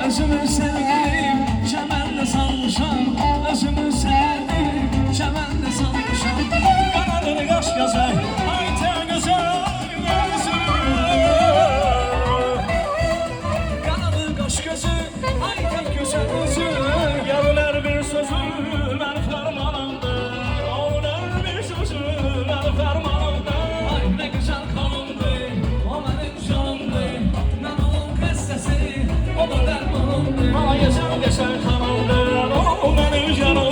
Özümü sevdim, çemende salmışam. Özümü sevdim, çemende salmışam. Kanadır kaş gözü, ayten güzel gözü. Kanadır kaş gözü, ayten güzel gözü. Yavrular bir sözü, ben fermanımdır. Oğullar bir sözü, ben fermanımdır. Ay ne güzel kanımdı, o benim canımdı. Ben onun kestesi, o da dermanımdı. Ay yaşar yaşar kanımdır, o benim canım.